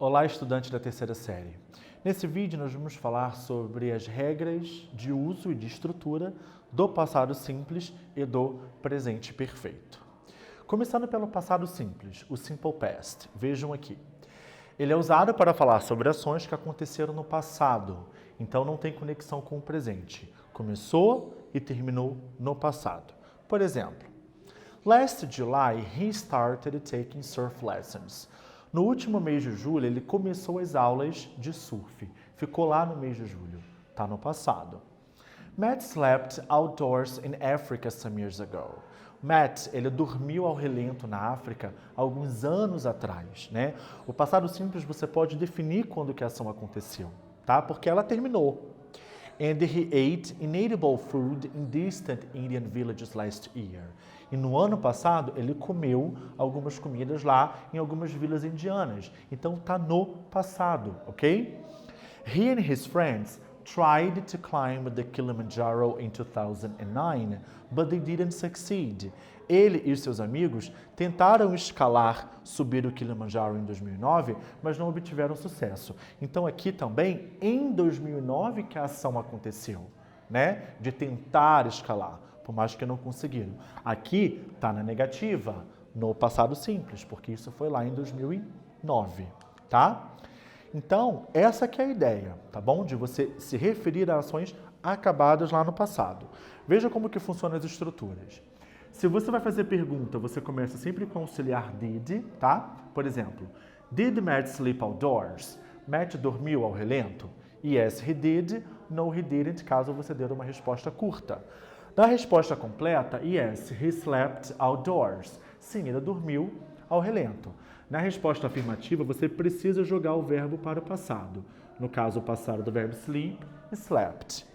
Olá, estudante da terceira série. Nesse vídeo nós vamos falar sobre as regras de uso e de estrutura do passado simples e do presente perfeito. Começando pelo passado simples, o Simple Past. Vejam aqui. Ele é usado para falar sobre ações que aconteceram no passado, então não tem conexão com o presente. Começou e terminou no passado. Por exemplo, Last July, he started taking surf lessons. No último mês de julho, ele começou as aulas de surf. Ficou lá no mês de julho. Está no passado. Matt slept outdoors in Africa some years ago. Matt, ele dormiu ao relento na África alguns anos atrás, né? O passado simples você pode definir quando que a ação aconteceu, tá? Porque ela terminou. And he ate inedible food in distant Indian villages last year. E no ano passado, ele comeu algumas comidas lá em algumas vilas indianas. Então, está no passado, ok? He and his friends tried to climb the Kilimanjaro in 2009, but they didn't succeed. Ele e os seus amigos tentaram subir o Kilimanjaro em 2009, mas não obtiveram sucesso. Então aqui também, em 2009 que a ação aconteceu, né? De tentar escalar, por mais que não conseguiram. Aqui está na negativa, no passado simples, porque isso foi lá em 2009, tá? Então, essa que é a ideia, tá bom? De você se referir a ações acabadas lá no passado. Veja como que funcionam as estruturas. Se você vai fazer pergunta, você começa sempre com o auxiliar did, tá? Por exemplo, did Matt sleep outdoors? Matt dormiu ao relento? Yes, he did. No, he didn't, caso você dê uma resposta curta. Na resposta completa, yes, he slept outdoors. Sim, ele dormiu ao relento. Na resposta afirmativa, você precisa jogar o verbo para o passado. No caso, o passado do verbo sleep, slept.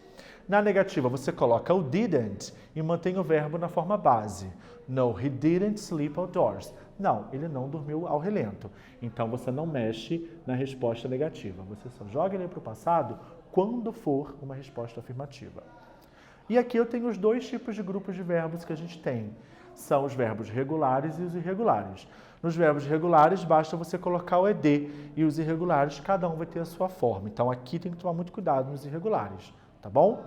Na negativa, você coloca o didn't e mantém o verbo na forma base. No, he didn't sleep outdoors. Não, ele não dormiu ao relento. Então, você não mexe na resposta negativa. Você só joga ele para o passado quando for uma resposta afirmativa. E aqui eu tenho os dois tipos de grupos de verbos que a gente tem. São os verbos regulares e os irregulares. Nos verbos regulares, basta você colocar o ed, e os irregulares, cada um vai ter a sua forma. Então, aqui tem que tomar muito cuidado nos irregulares, tá bom?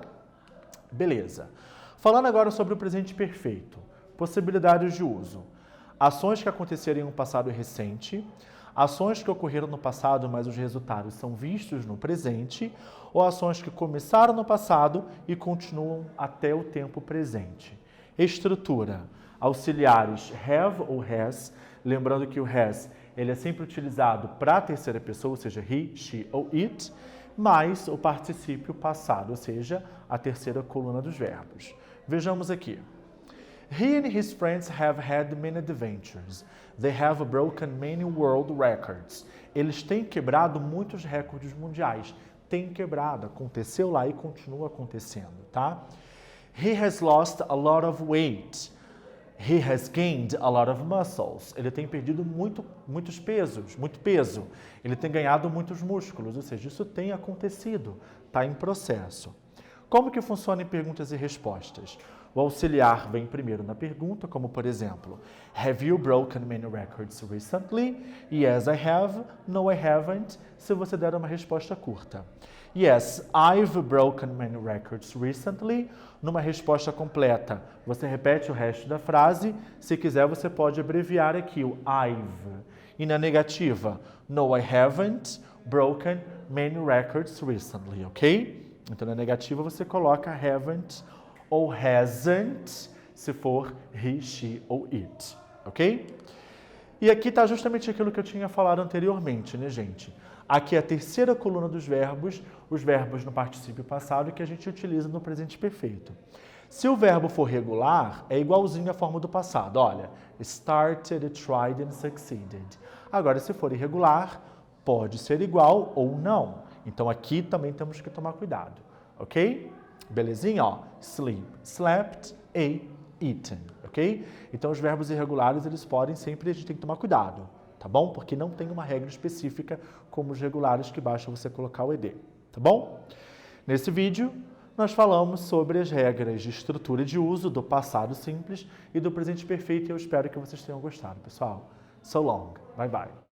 Beleza. Falando agora sobre o presente perfeito. Possibilidades de uso. Ações que aconteceram em um passado recente, ações que ocorreram no passado, mas os resultados são vistos no presente, ou ações que começaram no passado e continuam até o tempo presente. Estrutura. Auxiliares have ou has, lembrando que o has ele é sempre utilizado para a terceira pessoa, ou seja, he, she ou it, mais o particípio passado, ou seja, a terceira coluna dos verbos. Vejamos aqui. He and his friends have had many adventures. They have broken many world records. Eles têm quebrado muitos recordes mundiais. Tem quebrado, aconteceu lá e continua acontecendo, tá? He has lost a lot of weight. He has gained a lot of muscles. Ele tem perdido muito peso. Ele tem ganhado muitos músculos, ou seja, isso tem acontecido, está em processo. Como que funciona em perguntas e respostas? O auxiliar vem primeiro na pergunta, como por exemplo, have you broken many records recently? Yes, I have. No, I haven't. Se você der uma resposta curta. Yes, I've broken many records recently. Numa resposta completa, você repete o resto da frase. Se quiser, você pode abreviar aqui o I've. E na negativa, no, I haven't broken many records recently, ok? Então, na negativa, você coloca haven't ou hasn't, se for he, she ou it, ok? E aqui está justamente aquilo que eu tinha falado anteriormente, né, gente? Aqui é a terceira coluna dos verbos, os verbos no particípio passado que a gente utiliza no presente perfeito. Se o verbo for regular, é igualzinho à forma do passado. Olha, started, tried and succeeded. Agora, se for irregular, pode ser igual ou não. Então, aqui também temos que tomar cuidado, ok? Belezinha? Ó, sleep, slept, ate, eaten, ok? Então, os verbos irregulares, eles podem sempre, a gente tem que tomar cuidado, tá bom? Porque não tem uma regra específica como os regulares que basta você colocar o ed, tá bom? Nesse vídeo, nós falamos sobre as regras de estrutura e de uso do passado simples e do presente perfeito e eu espero que vocês tenham gostado, pessoal. So long. Bye, bye.